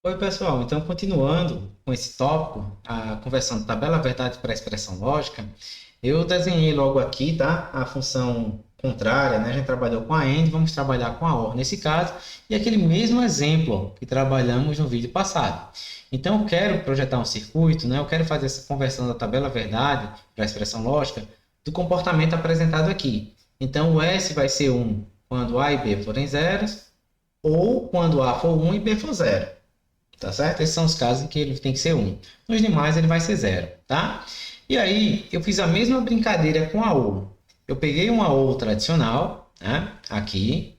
Oi, pessoal. Então, continuando com esse tópico, a conversão de tabela verdade para a expressão lógica, eu desenhei logo aqui, tá? A função contrária, né? A gente trabalhou com a AND, vamos trabalhar com a OR nesse caso, e aquele mesmo exemplo ó, que trabalhamos no vídeo passado. Então, eu quero projetar um circuito, né? Eu quero fazer essa conversão da tabela verdade para a expressão lógica do comportamento apresentado aqui. Então, o S vai ser 1 quando A e B forem zeros, ou quando A for 1 e B for zero. Tá certo? Esses são os casos em que ele tem que ser 1. Nos demais, ele vai ser 0, tá? E aí, eu fiz a mesma brincadeira com a OU. Eu peguei uma OU tradicional, né? Aqui,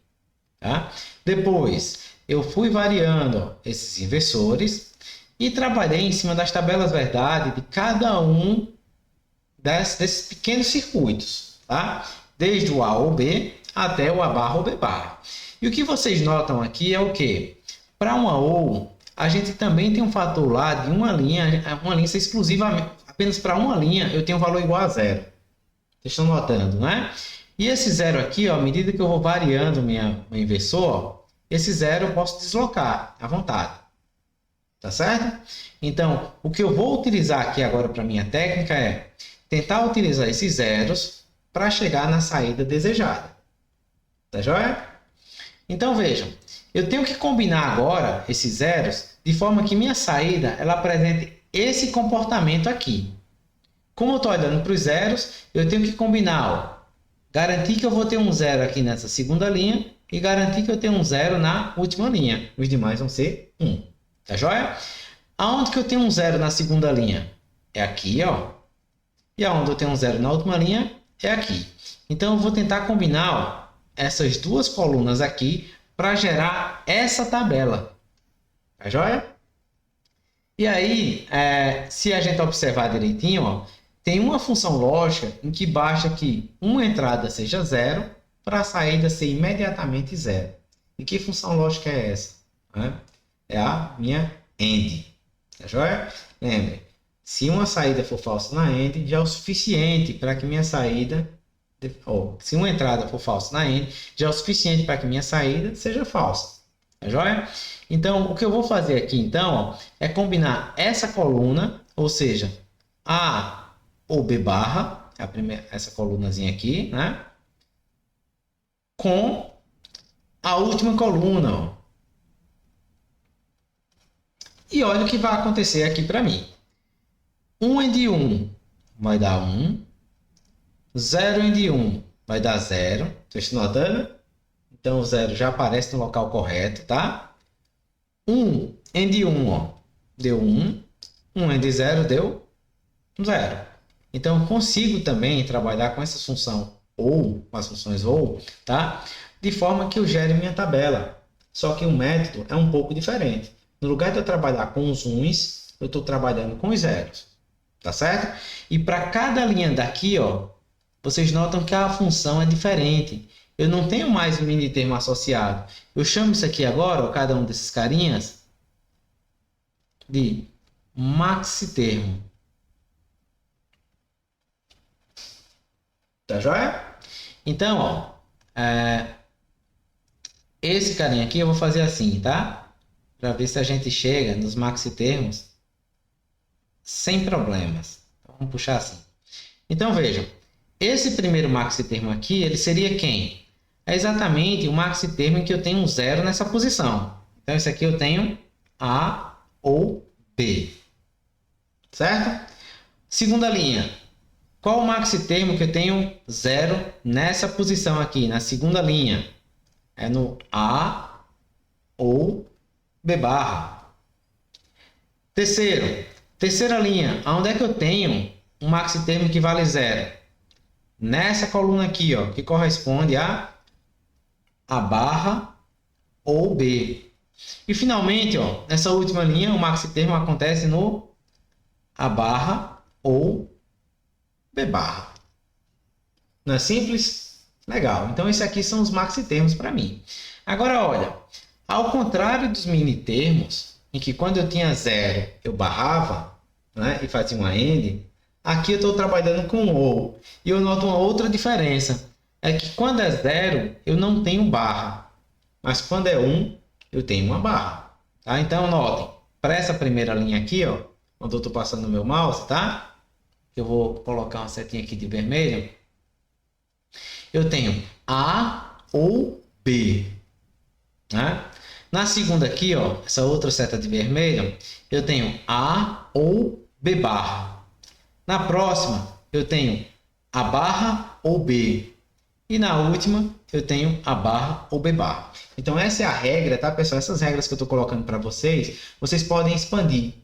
tá? Depois, eu fui variando ó, esses inversores e trabalhei em cima das tabelas verdade de cada um desses pequenos circuitos, tá? Desde o A ou B até o A barra ou B barra. E o que vocês notam aqui é o quê? Para uma OU, a gente também tem um fator lá de uma linha ser exclusivamente, apenas para uma linha, eu tenho um valor igual a zero. Vocês estão notando, né? E esse zero aqui, ó, à medida que eu vou variando meu inversor, ó, esse zero eu posso deslocar à vontade. Tá certo? Então, o que eu vou utilizar aqui agora para minha técnica é tentar utilizar esses zeros para chegar na saída desejada. Tá joia? Então, vejam, eu tenho que combinar agora esses zeros de forma que minha saída ela apresente esse comportamento aqui. Como eu estou olhando para os zeros, eu tenho que combinar, ó, garantir que eu vou ter um zero aqui nessa segunda linha e garantir que eu tenho um zero na última linha. Os demais vão ser 1. Tá joia? Aonde que eu tenho um zero na segunda linha? É aqui, ó. E aonde eu tenho um zero na última linha? É aqui. Então, eu vou tentar combinar ó, essas duas colunas aqui para gerar essa tabela. Tá joia? E aí, se a gente observar direitinho, ó, tem uma função lógica em que basta que uma entrada seja zero para a saída ser imediatamente zero. E que função lógica é essa? É a minha AND. Tá joia? Lembre, se uma saída for falsa na AND, já é o suficiente para que minha saída... Ou, se uma entrada for falsa na AND, já é o suficiente para que minha saída seja falsa. Tá joia? Então, o que eu vou fazer aqui, então, ó, é combinar essa coluna, ou seja, A ou B barra, essa colunazinha aqui, né? Com a última coluna, ó. E olha o que vai acontecer aqui para mim. 1 de 1 vai dar 1. 0 de 1 vai dar 0. Vocês estão notando? Então, o 0 já aparece no local correto, tá? 1 de 1 ó, deu 1. 1 de 0 deu 0. Então, eu consigo também trabalhar com essa função ou, com as funções ou, tá? De forma que eu gere minha tabela. Só que o método é um pouco diferente. No lugar de eu trabalhar com os uns, eu estou trabalhando com os zeros. Tá certo? E para cada linha daqui, ó, vocês notam que a função é diferente. Eu não tenho mais o mini termo associado. Eu chamo isso aqui agora, ó, cada um desses carinhas, de maxi termo. Tá joia? Então, ó, esse carinha aqui eu vou fazer assim, tá? Para ver se a gente chega nos maxi termos sem problemas. Então, vamos puxar assim. Então, vejam. Esse primeiro maxi termo aqui, ele seria quem? É exatamente o maxi termo em que eu tenho um zero nessa posição. Então, esse aqui eu tenho A ou B. Certo? Segunda linha. Qual o maxi termo que eu tenho zero nessa posição aqui, na segunda linha? É no A ou B barra. Terceira linha. Onde é que eu tenho um maxi termo que vale zero? Nessa coluna aqui, ó, que corresponde a barra ou B. E finalmente, ó, nessa última linha, o maxi termo acontece no A barra ou B barra. Não é simples? Legal. Então, esses aqui são os maxi termos para mim. Agora, olha, ao contrário dos mini termos, em que quando eu tinha zero, eu barrava, né, e fazia uma AND, aqui eu estou trabalhando com ou. E eu noto uma outra diferença. É que quando é zero, eu não tenho barra. Mas quando é 1, eu tenho uma barra. Tá? Então, notem, para essa primeira linha aqui, ó, quando eu estou passando o meu mouse, tá? Eu vou colocar uma setinha aqui de vermelho. Eu tenho A ou B, né? Na segunda aqui, ó, essa outra seta de vermelho, eu tenho A ou B barra. Na próxima, eu tenho A barra ou B. E na última, eu tenho A barra ou B barra. Então, essa é a regra, tá, pessoal? Essas regras que eu estou colocando para vocês, vocês podem expandir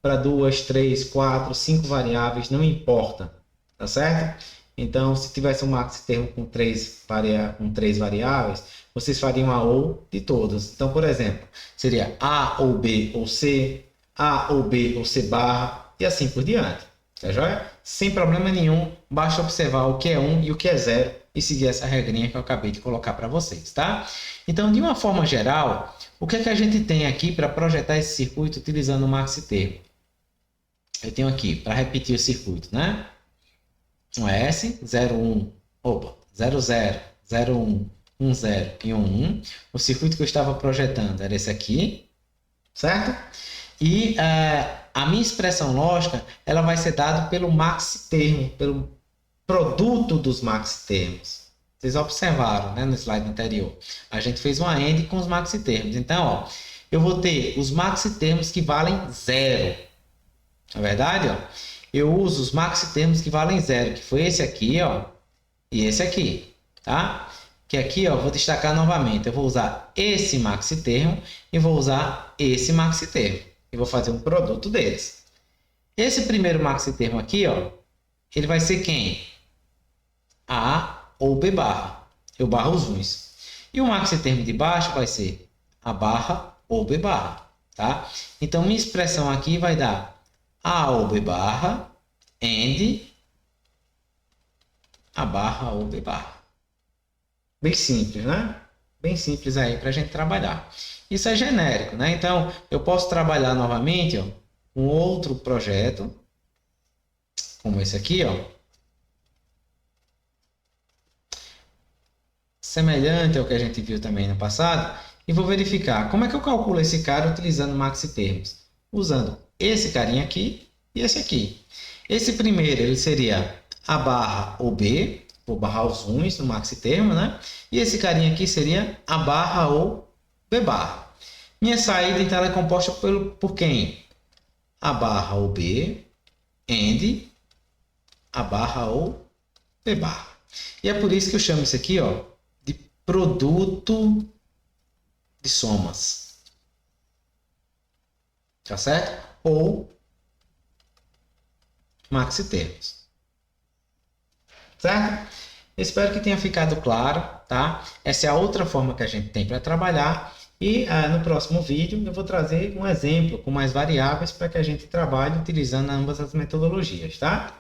para 2, 3, 4, 5 variáveis, não importa, tá certo? Então, se tivesse um maxitermo com três variáveis, vocês fariam a ou de todas. Então, por exemplo, seria A ou B ou C, A ou B ou C barra, e assim por diante. Tá joia? Sem problema nenhum, basta observar o que é 1 e o que é 0 e seguir essa regrinha que eu acabei de colocar para vocês, tá? Então, de uma forma geral, o que é que a gente tem aqui para projetar esse circuito utilizando o maxitermo? Eu tenho aqui, para repetir o circuito, né? Um S, 0, 0, 0, 0, 1 0 e 1, 1. O circuito que eu estava projetando era esse aqui, certo? E a minha expressão lógica, ela vai ser dada pelo maxitermo, pelo produto dos maxitermos. Vocês observaram, né, no slide anterior. A gente fez uma AND com os maxitermos. Então, ó, eu vou ter os maxitermos que valem 0. Na verdade, ó, eu uso os maxitermos que valem 0, que foi esse aqui, ó, e esse aqui, tá? Que aqui, ó, vou destacar novamente. Eu vou usar esse maxitermo e vou usar esse maxitermo. E vou fazer um produto deles. Esse primeiro maxitermo aqui, ó, ele vai ser quem? A ou B barra. Eu barro os uns. E o maxitermo de baixo vai ser A barra ou B barra, tá? Então, minha expressão aqui vai dar A ou B barra and A barra ou B barra. Bem simples, né? Bem simples aí para a gente trabalhar. Isso é genérico, né? Então, eu posso trabalhar novamente, ó, um outro projeto, como esse aqui, ó, semelhante ao que a gente viu também no passado, e vou verificar como é que eu calculo esse cara utilizando maxitermos. Usando esse carinha aqui e esse aqui. Esse primeiro, ele seria A barra ou B, vou barrar os uns no maxitermo, né? E esse carinha aqui seria A barra ou B barra. Minha saída, então, ela é composta por quem? A barra ou B, and A barra ou B barra. E é por isso que eu chamo isso aqui, ó, de produto de somas. Tá certo? Ou maxitermos. Certo? Espero que tenha ficado claro, tá? Essa é a outra forma que a gente tem para trabalhar. E no próximo vídeo eu vou trazer um exemplo com mais variáveis para que a gente trabalhe utilizando ambas as metodologias, tá?